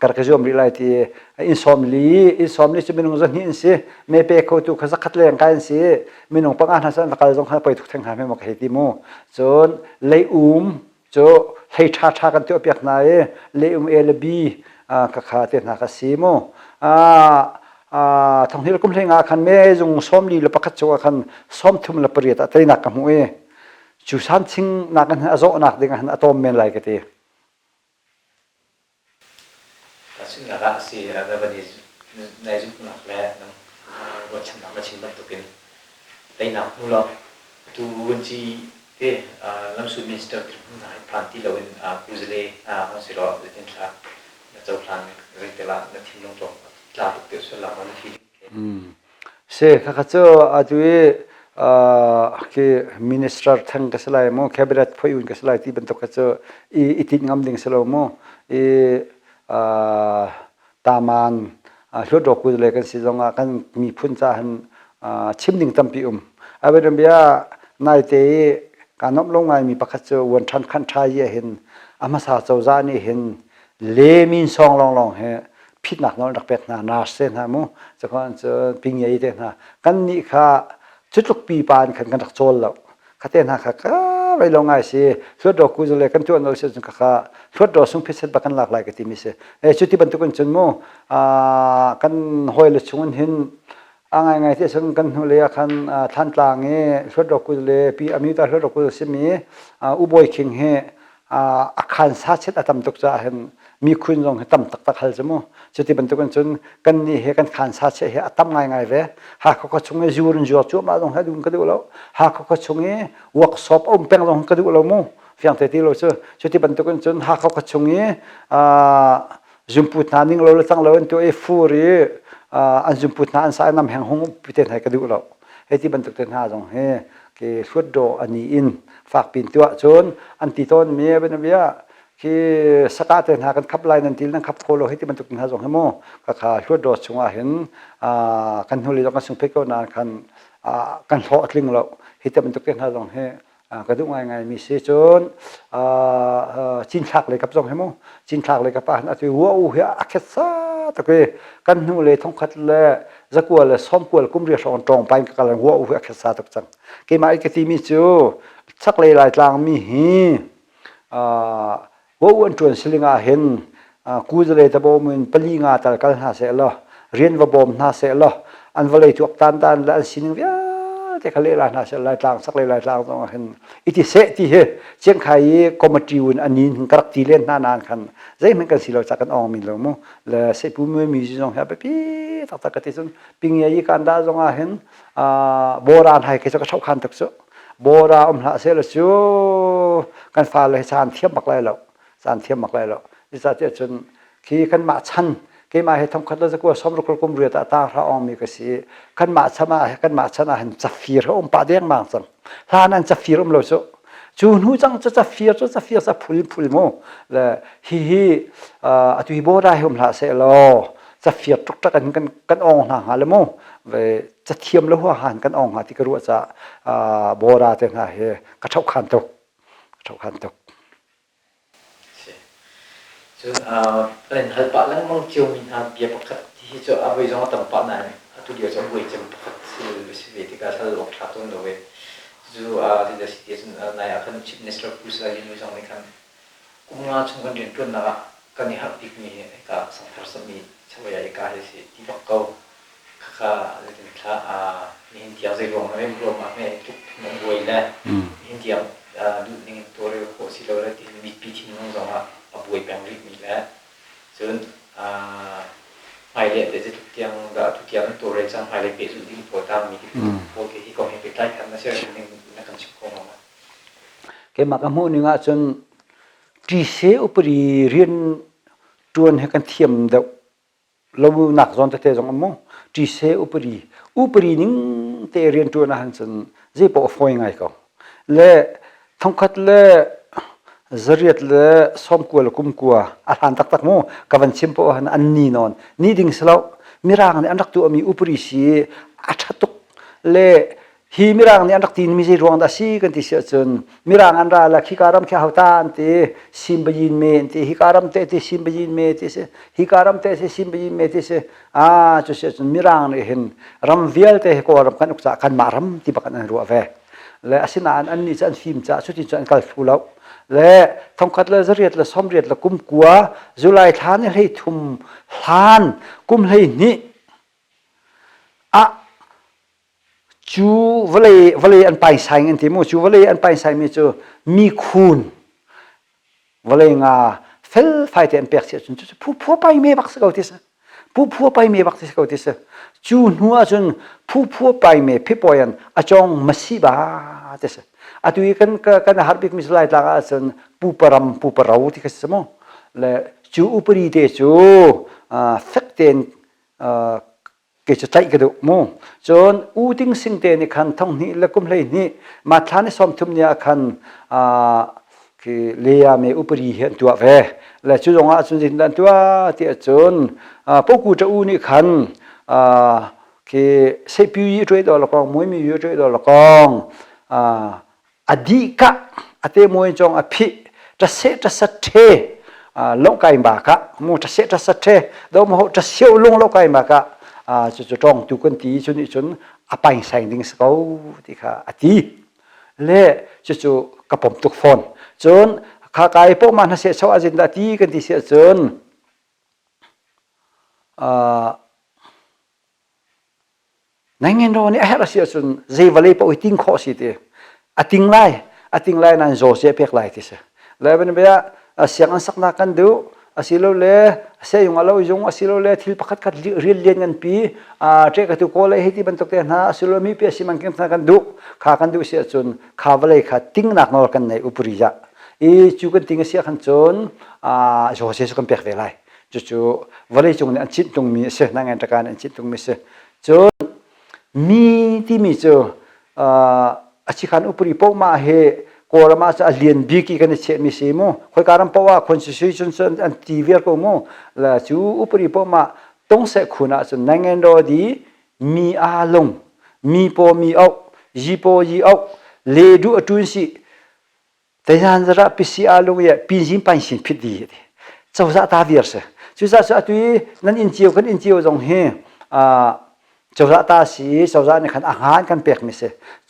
kar ka jom ri lai ti in som li chu minung zan hin si me pe ko tu kha khat leng kan si minung panga na san ka jong kha pai thuk theng ha me mo ka he ti mo chon lei chu lei tha kan tu pek na e lei lb ka kha te na ka si mo thong hil kum thenga khan me jung som li la pakhat chu khan som thum la pariat a treina ka mu e chu san ching na kan azo nak ding han atom men lai ka tiซึ่งระดับสี่ระดับนี้ในยุคนักและวัชนะมาชิมแบบตัวเป็นได้หนักนู่นหรอตัววันที่ที่ลำสุดมิสเตอร์นายพลันที่เราเป็นผู้เจริญเขาสิรอจะเป็นชาเจ้าพลันเรื่องแต่ละนาทีลงตรงลาตุกเดียวสลับนาทีเสกข้าเจ้าอาจจะคือมินิสเตอร์ทั้งกษัตริย์มั่งแคบิเนตผู้ยุ่งกษัตริย์ที่เป็นตัวข้าเจ้าอีติดงามดิ่งสโลมั่งตามันชุดดอกกุหลาบกันสิจงกันมีพุ่นจานชิมดิ่งตั้มปีอาเวรเบียนายเตะการนับลงไงมีประคัตเจอวันชันขันชายเห็นอามาสาเจ้าจานี่เห็นเลมินซองลองเฮพิษหนักน้อยหนักเป็ดนาเส้นฮะมูจะก่อนจะปิงใหญ่เต้นฮะกันนี่ค่ะชุดลูกปีปานขันกันตักโจลแล้วข้าเต้นฮะค่ะไปลงไงสิชุดดอกกุหลาบกันจวนเราเสียจนค่ะชุดดอกสุ่มพิเศษบักันหลากหลายกันที่มีเสียชุดที่บรรทุกกันจนมูกันหอยเลยชงเห็นไงที่ซึ่งกันหัวเลยคันท่านกลางเงี้ยชุดดอกกุหลาบปีอเมริกาชุดดอกกุหลาบสิมีอุบอยคิงเฮอาคารสาเช็ดอาตมตกใจเห็นมีคุณลงให้ตั้มตักฮัลจมูชุดที่บรรทุกกันจนกันนี่เฮกันคานสาเช็ดเฮอาตั้มไงเว้หากเขาก็ชงเงจูรนจูจูมาลงให้ดูกันดูแล้วหากเขาก็ชงเงเวิร์กช็อปเป็นลงกันดูแล้วมูเพียงแต่ที่เราเจอชุดที่บรรทุกกันจนหากเขาก็ชงเงจุมพุทนานิ่งเราตั้งเราตัวฟูรีอันจุมพุทนาอันสายน้ำแห่งหงพิเศษให้กันดูเราให้ที่บรรทุกกันหาตรงเฮque sudo ani in fak pin tua chon anti ton me ben bia ki sakate na kan khap lai nan til nan khap kholo hiti ban tuk na jong hemo ka kha sudo chunga hen kan holi jong sung peko na kan ho tling lo hiti ban tuk na jong he ka du ngai mi se chon chin thak le kap jong hemo chin thak le kap an atu wo u ya akhetsa ta ke kan nu le thong khat le zakwa le som kwal kum ri song tong pai ka lan wo u akhetsa tak chang ke mai ke ti mi chu chak le lai tlang mi hi wo un tron silinga hen ku zale ta bo mun pali nga tal kal ha se lo rian wa bom na se lo an vale chuak tan la sining ya te khale la na se lai tlang sak le lai tlang tong hen iti se ti he chiang khai committee anin karak ti len na nan khan zai men kan silo chakan ong min lo mo la se pu me mi jong ha pi tak tak ti sun ping ye kan da jong a hen boran hai ke chok khan tak so bora la se lo chu kan fa le chan thiam mak lai lo chan thiam mak lai lo ni sa te chun khi kan ma chan ke ma he thom khat la ko som ro kum ri ta ra ong mi ka si kan ma chana han chafir pa deng mang sang la nan chafir lo so จูนูจังจะเฟียจะพุลโมและฮีอตุยโบได้หมละเสลอจะเฟียตุกตะกันอ่องหาละโมเวจะเทียมแล้วหัวหันกันอ่องหาที่กระรู้จะโบราณเต็มหาเฮกระเท่าขันตกจนเป็นหัลปะแล้วมองเจียวมีนาเบียปกติที่จะเอาไว้จงตั้งปะนั่นตุเดียวจะบุยจำปกติสิเวทีการทะเลาะทับต้นเอาไว้จูที่จะสิเดียจนนายอาคันชิปเนสต์ผู้สลายนู่จังเลยคันกุมงาชงกันเรียนต้นนะกันนี่ฮับอีกมีกับสังขารสมีชาวใหญ่การเสิที่บักเกาข้าเรื่องข้านี่หินเดียวจะรวมไม่รวมมาไม่ทุกมองบุยแล้วหินเดียวดูนี่ตัวเรื่องโคสิโลเลยที่มีปีที่นู่นจังว่าบุยแปลงริบมีแล้วจนไฮเลทเดี๋ยวจะทุกอย่างตัวเรื่องจังไฮเลทเป็นสิ่งที่โปรตามมีที่โปรที่ก็เห็นไปใกล้กันนะเชื่อฉันนี่นักการชิมของเราเกี่ยมกับมูนี่งาจนที่เสียอุปริเรียนจวนให้กันเทียมเดาเราหนักจนแต่จงมูที่เสียอุปรินิ่งแต่เรียนจวนหันจนจะปอฟอยไงก็และทั้งคัดและจริตและสมกัวและกุมกัวอาหารตักโมกับวันชิมปอหันอันนี้นอนนี่ดิ่งสลาวมีร่างในอันดักตัวมีอุปริสีอัจฉตุกและฮีมิรังนี่อันดักตีนมีใจรวงดาซีกันที่เสียจนมิรังอันราละฮิการัมแค่หาวตานตีซิมบยินเมนตีฮิการัมเตตีซิมบยินเมตีเสฮิการัมเตตีซิมบยินเมตีเสจุเสียจนมิรังนี่เห็นรัมเวลเตฮิโกรัมกันอุกษากันมารัมที่บักันรัวเวและอาศินอันนี้จะอันฟิมจะสุดที่จะอันกัลฟูเลาและทองคัดและจริตและสมเรียดและกุมกัวจุลัยทานให้ทุ่มทานกุมให้นี่จูวลีอันไปใส่เงินที่มูจูวลีอันไปใส่มีจูมีคูณวลีงาเฟลไฟเตนเปียกเสียจนจูผู้ไปเมบักสกาวติสผู้ไปเมบักสกาวติสจูนัวจนผู้ไปเมพิปอยันอาจงมัสบาติสอาตุยกันฮาร์บิกมิสไลต์ลาจนผู้ปราวที่กสมอและจูอุปริเตจูเฟกเตนเกิดใจกระดูกมูจนอูดิ้งสิงเตนิคันท่องนี้และกุมเลยนี่มาทานในสมทุมเนี่ยคันคือเลียเมอุปริเห็นตัวเวและจุดงอาจุดจินดันตัวที่จนพวกกูจะอูนี่คันคือเซปิวยี่ช่วยดอลละกองมวยมีอยู่ช่วยดอลละกองอดีกะอเตมวยจงอภิจะเสจะสัตเทโลกไก่บากะมูจะเสจะสัตเทดอกมโหจะเชี่ยวลงโลกไก่บากะจะจ้องตุกันตีจนอภัยใส่ดิ่งสกาวที่ข้าอธิเล่จะกระผมตุกฟอนจนข้ากายพวกมันเสียชาวอาจินดาตีกันที่เสียจนในเงินเราเนี่ยเราเสียจนเจวลีปอยติ้งข้อสิเตอติ้งไล่นั่นโจเซเปียกไล่ที่เสียแล้วเป็นแบบเสียงอันสักนักกันดูอาศิโลเล่เสียงเราจงอาศิโลเล่ที่ประคัดเรียนกันปีเจ้าตัวโคเลยให้ที่บรรทุกเตนะอาศิโลมีเปียสิมันกันดูข้ากันดูเสียจนข้าวเลยข้าติ้งนักนอกันในอุปริยะจูกันติ้งเสียขันจนโจเซสุกันเปียกเวลัยจู่วันเลยจงเนี่ยอันชิดตรงมีเสียนั่งงานตะการอันชิดตรงมีเสียจนมีที่มีเจออาชีพขันอุปริโภคมาเฮโกรมาจะเลียนบีกีกันเชมิซิโมคอยการัมปว่าคอนสติทูชันอันทีเวียร์ก็โมและจูอุปริโภคมาต้องเสกคุณะจนนั่งเงินรอดีมีอารมณ์มีโปมีเอาจีโปจีเอาเลดูอตุนสิแต่ยันจะรับพิสิอารมณ์เนี่ยพิจิมปันสินพิดีเจ้าจะตาเวียร์เสจุดจะตุยนั่นอินเจียวกันอินเจียวตรงเฮเจ้าตาสีเจ้าเนี่ยขันอาหารกันเปียกมิเส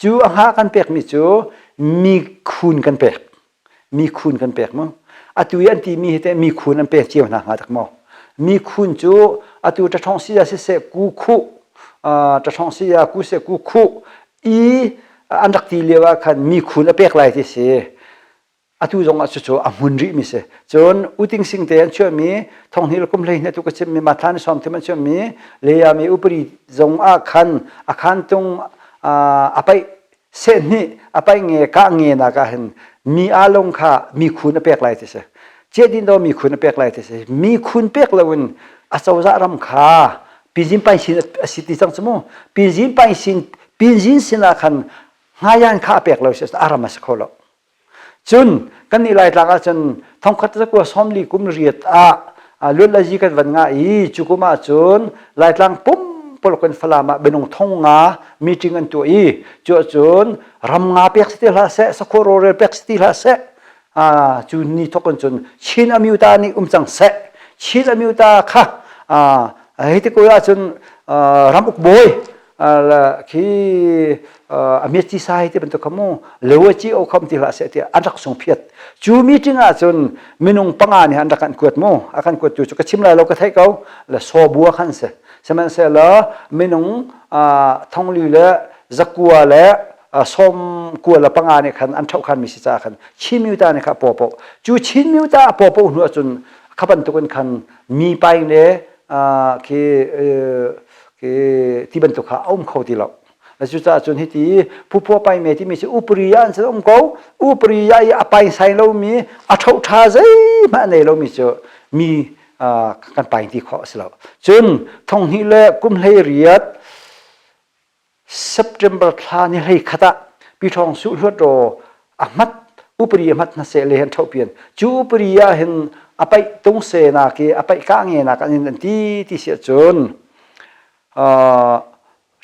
จูอาหารกันเปียกมิจูมีคูณกันเปียกมั้งอาตุยอันที่มีแต่มีคูณอันเปียกเจียวนะหาตักมอมีคูณจูอาตุจะท่องเสียเสกูคู่จะท่องเสียกูเสกูคู่อันดักที่เรียกว่าขันมีคูณอันเปียกไรที่เสอาตุจงอาจุอามุนริมิเสจนอุติงสิงเตียนเชื่อมีท่องนี้เราก็ไม่เนี่ยตุกเชื่อมีมาทานสอมที่มันเชื่อมีเลียมีอุปริจงอาคันตรงอภัยเส้นนี้อภัยเงี้ยกะเงี้ยนักเห็นมีอารมณ์ข้ามีคุณเปียกไรที่เสเจดินโดมีคุณเปียกไรที่เสมีคุณเปียกแล้ววันอาสาวจะรำข้าปีจินไปสินสิทธิจังสมปีจินสินะขันงายันข้าเปียกแล้วเสอารามสกอล จุนกันนี่ไล่ตากจนทองคัดตะกัวซ้อมลีกุมเรียดลุลาจีกันวันง่ายจุกุมาจุนไล่ตางปุ๊มปลกันฟลามาเป็นองทงงามีจริงอันตัวจุนรำงาเปียกสติลาเสสโคโรเรเปียกสติลาเสจุนนี่ทุกคนจุนชินอมิวตานี่จังเสชินอมิวตาค่ะเฮ้ยที่กูอยากจุนรำอุกบอยคีอเมริกาที่เป็นตัวขโมยเลวจีโอคำที่ละเสียที่อันรักสงเพียรจูมีจริงอ่ะจนมินุงปังอันนี้อันรักกันกวดโมอาการกวดจู่ก็ชิมเลยเราก็ให้เขาและโซบัวขันเสียสมัยเสร็จแล้วมินุงท่องลีและจักวัวและส้มกัวและปังอันนี้ขันอันเท่าขันมิสิจ้าขันชิมิวตาเนี่ยครับปอปจู่ชิมิวตาปอหัวจนขับตัวกันขันมีไปเนี่ยที่บรรทุกเขาเขาที่เราแล้วจุดจนที่ผู้พ่อไปเมื่อที่มีอุปริยานจะต้องเขาอุปริยาไปใส่เรามีอัฐท่าใจมาในเรามีจะมีการไปที่เขาสิเราจนท่องนี้แหละกุมเลยเรียด September ทานี่ให้ขัดปีทองสุดหัวโตอามัดอุปริยามัดนั่นเสียเลยเห็นเท่าเปลี่ยนจูอุปริยาเห็นไปตรงเสนาเกไปก้างเงินกันนั่นที่เสียจน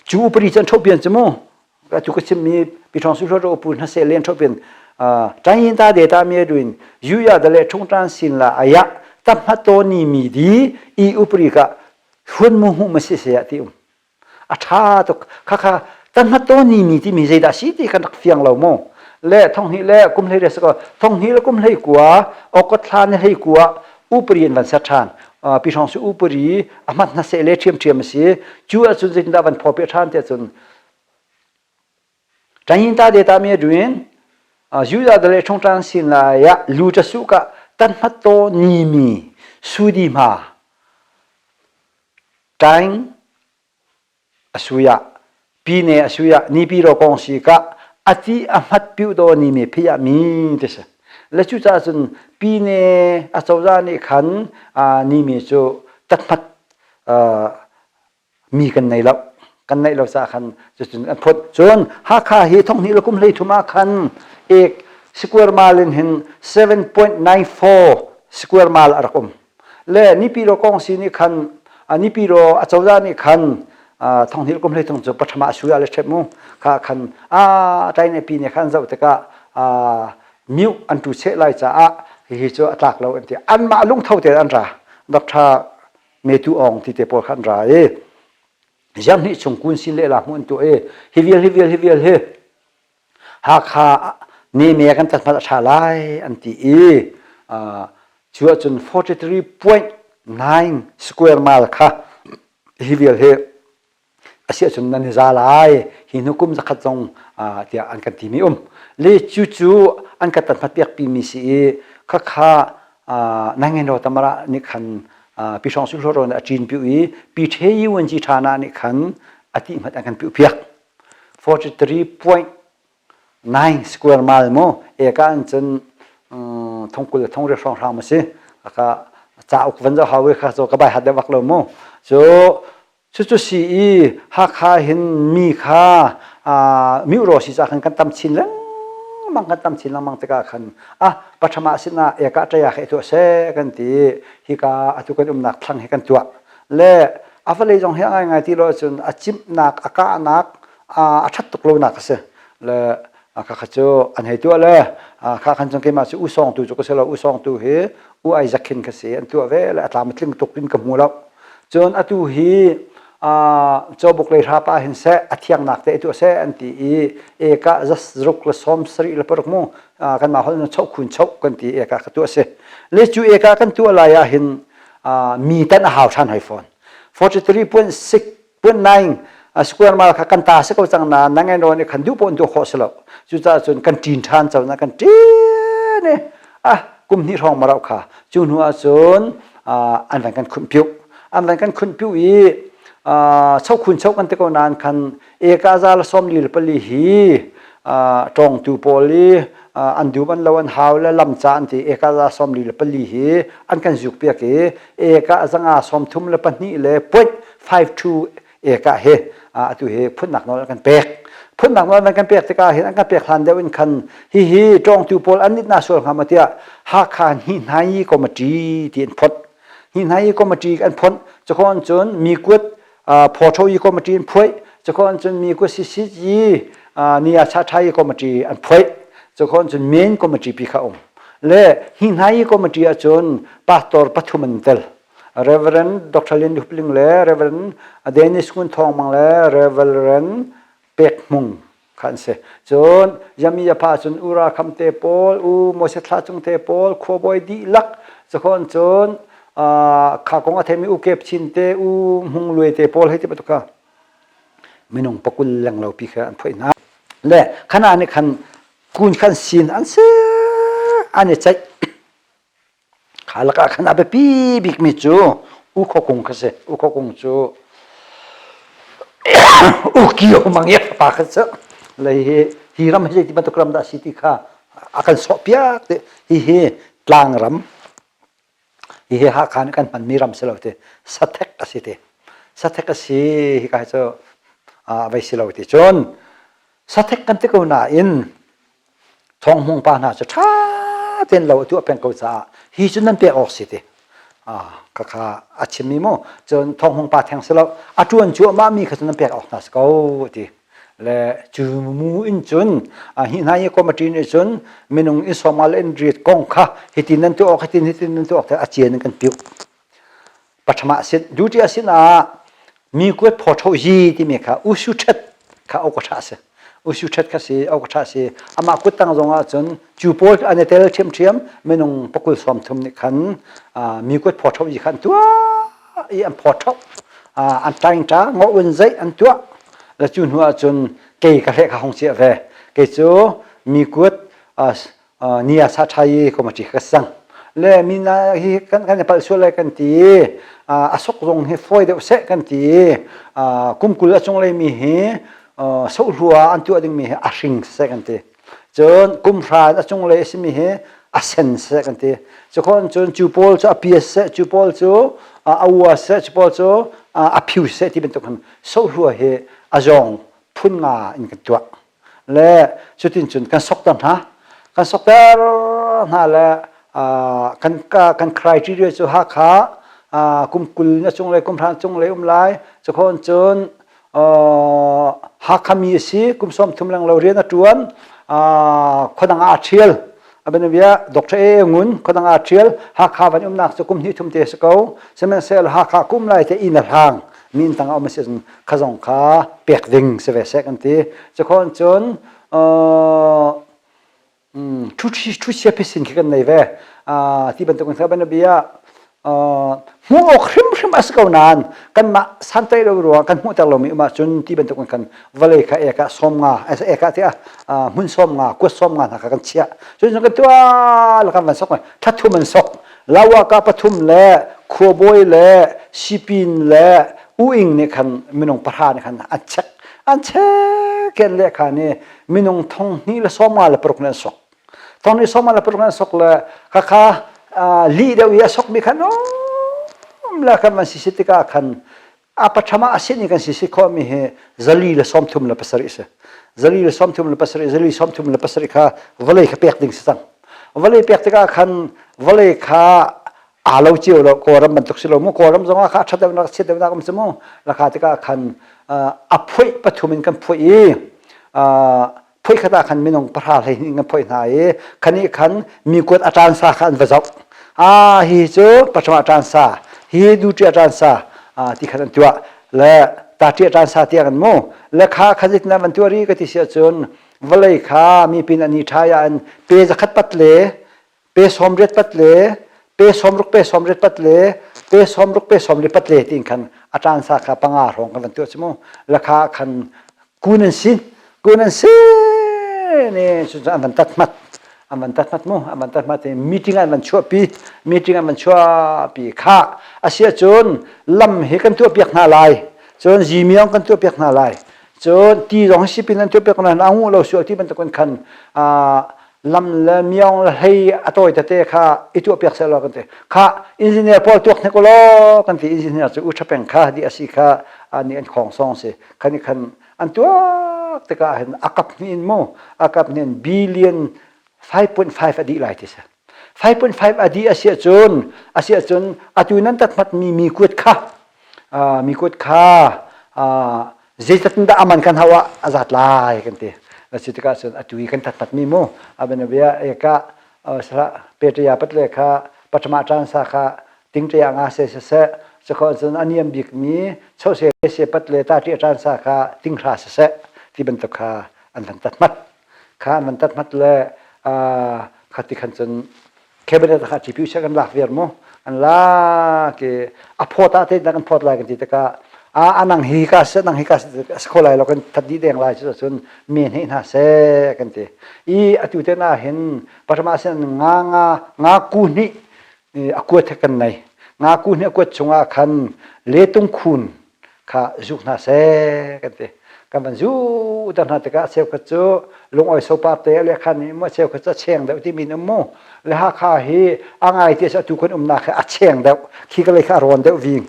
จูปริจันทบเบียนจมูกจูก็จะมีปีทองสุดโรปุนเสเลนทบเบียนใจยินตาเดตาเมียดุนยูยาเดเลชงตรันสินละอายะตัมฮัตโตนีมีดีอีอุปริกะหุ่นมุหุมาเสียติอาชาตุข้าตัมฮัตโตนีมีที่มีใจดาสีที่กันตักเฟียงเราโมเล่ท่องนี้เล่กุมเลยเดสก็ท่องนี้แล้วกุมเลยกัวออกทานให้กัวอุปริยันวันสัทธานปีทองสุอุปริอามัดนัสเซเลเทียมสิจูอาจุนจินดาวันพอเปียทานเตจุนใจยินตาเดตามีดุนยูดาเดเลชงตรันสินลายะลูจัสุกะตันมัตโตนีมีสุดีมาจังอสุยะปีเนอสุยะนีปีโรกองสิกะอติอามัดปิวโดนีมีพิยามีเดชและจุดจ้าจนปีเนอาจารย์นี่ขันนี่มีจูตัดมัดมีกันในเราสาขันจนพดจนฮักข้าเหตุท่องนี้เรากุมเลยทุมาขันเอกสแควร์มาลเห็น 7.94 สแควร์มาลอะไรกุมและนี่ปีโรกองสีนี่ขันนี่ปีโรอาจารย์นี่ขันท่องนี้เรากุมเลยท่องจนปัทมาสุยาเลเชมูข้าขันใจในปีนี้ขันเจ้าแต่ก็มิวอันตุเชลัยจ้าฮิโจอัตลักเราอันที่อันมาลุงเท่าเดียอันราดับท่าเมตุองที่เตปอลขันรายันนี่ชงกุนสิเลละมุนตัวฮิวิลเฮฮักฮานี่เมียกันตัดมาชาไลอันที่ชัวจน 43.9 square mile ค่ะฮิวิลเฮอาเซียจนนันซาไลหินุกุมจะขัดจงที่อันกันที่มีเลจูอันกัตันพัดเปียกปีมิสีข้านั่งเงินเราตำระนิคันปีชองสุดโรนจีนปิวปีเทยวันจีฐานานิคันอติมัดอันกันปิวเปียก 43.9 square mile โมเอกอันจนทงกุลทงเรือฟองรามมาสิข้าจ้าอุกวันจะหาเวข้าโจกบายหัดเดวักเราโมโจชุดสีฮักข้าเห็นมีข้ามิวโรสิจากกันตำชินแล้วมังกันตำชินแล้วมังตะกาขันปัทมาสินะเอกใจอยากให้ตัวเสกันตีฮิกาทุกันนักพลังให้กันตัวและอาฟเลยจงให้ง่ายที่เราจนจิมนักอากานักชัดตกลงนักเสและข้าขจูอันให้ตัวเลยข้าขันจงเกี่ยมาสิอุซองตัวจุกเสละอุซองตัวเฮอุไอจักขินกเสอันตัวเวและตามมันลิงตกลิงกับมูเราจนอตุฮีจบุกเลยราปาเห็นเสอเทียงนักแต่ตัวเสอันที่เอกะจัสรุกละสมสรีละปรกมูกันมาหอนชกคุณชกกันที่เอกะตัวเสเลจูเอกะกันตัวลายเห็นมีตันหาวชันไฮโฟน 43.6.9 square mile กันตาสักจังนานั่งไงโน่นขันดูปนตัวขอสลับจุดจนกันจีนทานเจ้านะกันจีเนี่ยกุมนี้รองมาเราค่ะจุนหัวจนอันนั้นกันคุณพิวอันนั้นกันคุณพิวชาวคุณชาวกันตะโกนานคันเอกาซาลสมลีลปลีฮีตรงตูโปลีอันดูมันละวันหาวและลำจานที่เอกาซาสมลีลปลีฮีอันกันจุกเปียกเอกาจังอาสมทุมละปันนี่เลย.52เอกาเฮตุเฮพุ่นหนักน้อยกันเปก พุ่นหนังว่ามันกันเปียกตะกาเห็นอันกันเปียกทันเดียวอินคันฮีจองติวโพลอันนี้น่าส่วนหามาเตียฮักคานหินไฮก็มาจีที่อันพดหินไฮก็มาจีอันพดจะคนจนมีกุดพอโชยก็มาจีอันพวยจะคนจนมีกุดซิซิจีนี่อาชาไทยก็มาจีอันพวยจะคนจนเมนก็มาจีปีข้าองและหินไฮก็มาจีจนปาตอร์ปัทุมันเตลReverend Dr. Lin Dupling le Reverend Dennis Kun Thong mang le Reverend Meehmun khan se chon yami ya pa chon ura kham te pol u mo se thla chung te pol khoboi di lak chon chon kha kong a themi u kep chin te u hung lue te pol heti patuka minong pakul lang lo pi kha an phoi na le khana ni khan kun khan sin an se ani chai khalaka khana be pi big mi chu u khokung khase u khokung chu u kiyo mangya pa khase lai hi ram he ti batukram da siti kha akan sopya hi tlang ram hi ha khan kan pan mi ram selote sathek asi hi ka cho vai selote chon sathek kan te ko na in thong mong pa na cha tha ten lo tu pen ko cha hi chun nan pe ok site kaka achimi mo chon thong hong pa thang selo atuan chu ma mi khasan pe ok nas ko ti le chu mu in chun hi na ye committee ni chun minung in somal en rit kong kha hitin nan tu ok hitin nan tu ok achien kan piu pathama sit duty asina mi ko photo ji ti me kha u shu chat kha ok tha se u shu chat kha se ok tha se ama ku tang zonga chun chu pol ane tel thiam minung pakul som thum ni khan mi ko photo ji khan tu i am photo an tang ta ngo un zai an tu la chun hua chun ke ka le kha hong che ve ke chu mi ko nia sa thai ko ma chi kha sang le mina hi kan pal su le kan ti asok rong he foi de se kan ti kum kul achong le mi he so hua an tu ding mi he a hring se kan ti chon kum hran achong le si mi he a sen se kan ti chon chon chu pol chu a ps se chu pol chu awa se chu pol chu a phiu se ti ben to kan so hua he azong phun nga in kan tu le chutin chun kan sok tan ha kan sok ta na le kan criteria chu hakha kum kul na chung le kum hran chung le lai chon chon hakami si kum som thum lang lo re na tuan khodang a thiel abenavia dr e ngun khodang a thiel hakha van nak chu kum hi thum te sko semen sel hakha kum lai te in hang min tang a message khazong kha pek ding se ve second ti chon chon chu sia pesin ki kan nei ve ti ban to kan abenavia mu khrim as ko nan kan ma santai lo ro kan mu ta lo mi ma chun ti ben to kan vale kha eka som nga as eka ti mun som nga ko som nga ka kan chia chun kan tua la kan sok tha thu man sok lawa ka pathum le khoboi le sipin le uing ne kan minong parha ne kan anchak ken le kha ne minong thong ni la som nga la prok na sok thong ni som nga la prok na sok la kha li de wi sok mi kan la kan man sisitika kan apathama asini kan sisiko mi he zali la som thum la pasari se zali la som thum la pasari kha vale kha pek ding sang vale pek tika khan vale kha alo chiu lo koram ban tuk silo mu koram zonga kha thadam na chedam na kam chmu la kha tika khan aphui pathumin kan phui phui khata khan minong parha lai ngam phui na e khani khan mi kot atan sa khan vazok hi chu pathama atan sa hi du ti atan sa ti khan tua le ta ti atan sa ti kan mo le kha khajit na van tuari ka ti sia chun valai kha mi pin ani thaya an pe zakhat pat le pe somret pat le pe somruk pe somret pat le pe somruk pe somri pat le tin khan atan sa kha panga rong kan tu chmo le kha khan kunan sin ne chu an tat mat aman tat mat meeting an chua pi kha asia chon lam he kan tu piak na lai chon jimiong kan tu piak na lai chon ti rong si pin an tu piak na angu lo su ti ban ta kon khan lam la miong la hei atoi ta te kha itu piak sa lo kan te kha engineer pol tuak ne ko lo kan ti engineer chu u thapeng kha di asi kha ani an khong song se khani khan an tu แต่ก็เห็นอากับนี่โมอากับนี่บิลเลียน5.5อดีหลายที่สุด5.5อดีอาเซียจนตุยนั้นตัดมัดมีกุดค่ามีกุดค่าเจตันดามันกันหัวอาจัดลายกันทีแล้วสิทธิ์ก็ส่วนตุยกันตัดมัดมีโมเป็นเบียเอกะสระเปตยาปัตเลขาปัจมาจารย์สาขาติงเตียงอาเซเสสกอส่วนอันยมบิกมีเช่าเสปัตเลตาที่อาจารย์สาขาติงราเสที่บรรทุกขาอันตัดมัดขามันตัดมัดเลยขัดที่ขันจนเคเบิลต์ขัดที่พิวเชกันหลักเวียร์โมอันละเกอพอตาเตนักพอตลายกันที่ตะกาอันนังฮิกาสสโคลายเรากันทัดดีแดงลายส่วนเมียนให้นาเสกันที่อตุเตน่าเห็นปฐมเสนงากูนี่อากวดเทกันไหนงากูนี่อากวดชงอาคันเลตุงคุณข้าจุกนาเสกันที่กันมันจูตอนนั้นตะกาเซลกัจจุลงอ้อยโซปาเตะเลยคันนี้เมื่อเซลกัจจุเชียงเดาที่มีน้ำโมและหาข้าฮีอ่างไอที่จะทุกคนนาค่ะเชียงเดาขี้ก็เลยข้ารอนเดาวิ่ง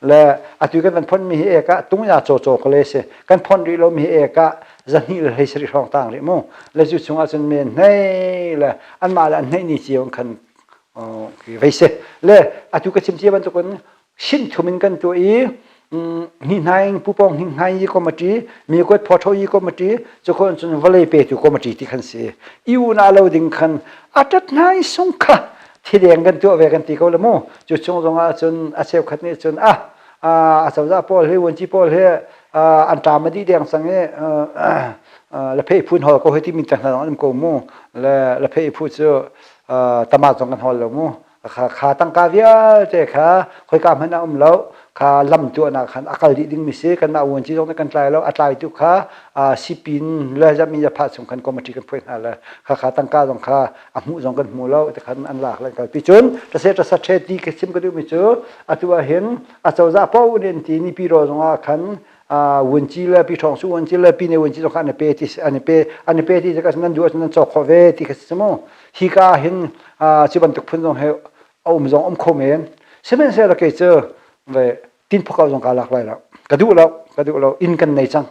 และตุกันมันพ้นมีเอกะตุ้งยาโจก็เลยเสกันพ้นดีเรามีเอกะจะนี่เลยสิริรองต่างเลยโมและจุดชงอาจจะเมียนให้และอันมาและอันให้นี่เจียงคันไว้เสและตุกันชิมเจียบันทุกคนชินทุมินกันตัวหินไฮผู้ปองหินไฮยี่ก็มาจีมีกวดพอทยี่ก็มาจีจะคนจนวลัยเปตุก็มาจีที่ขันเสียอิวน่าเราดิ่งขันอาจจะนายสงค่ะที่เดียงกันตัวเวกันตีเขาละโมจุดชงตรงจนอาเซลขัดนี่จนอาสาวจะพอลเฮวันจีพอลเฮอันตามาดีเดียงสังเกละเพยพูนหอก็เฮที่มีแต่หน้าน้ำโกโมละเพยพูดเจอตมาจงกันหอละโมขาตั้งกาเวียเจ้าขาคอยกำให้น้ำแล้วขาลำตัวนักขันอากาศดีดิ้งมิเสกันมาวันที่ตรงนั้นกันไกลแล้วอัตราตุขาสิปินแล้วจะมีจะพัดสำคัญก็มาที่กันเพื่อนอะไรขาตั้งกาตรงขาอาหูตรงกันหูแล้วแต่ขันอันหลักแล้วกันพิจนจะเสร็จจะสัตย์ดีก็ชิมก็ดูมิเจอตัวเห็นอาจจะจะพ่อวันนี้นี่พี่รอตรงขันวันที่ละพี่ทองสู้วันที่ละพี่ในวันที่ตรงขันอันเปที่อันเปที่จะกันนั้นดูนั้นจอกขวเวที่กันสมองฮิกาเห็นสิบันตุกพุ่งตรงเหเอามองคอมเมนเสมือนเสร็จแล้วก็เจอเวตินพวกเขาต้องการหลักไรแล้วกระดูเราอินกันในจัง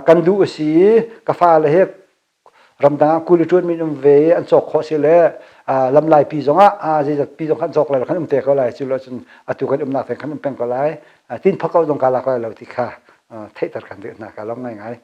กันดูสิกาฟาเลยรำดังกุลิจวนมีนเวอันจอกข้อเสียเลยลำลายปีจงจะปีจงขันจอกเลยขันเตะเขาเลยจุลจนตุกันนักแต่ขันเป็นก็เลยตินพวกเขาต้องการหลักไรเราที่ข้าเทตัดกันเดือดนะการร้องง่าย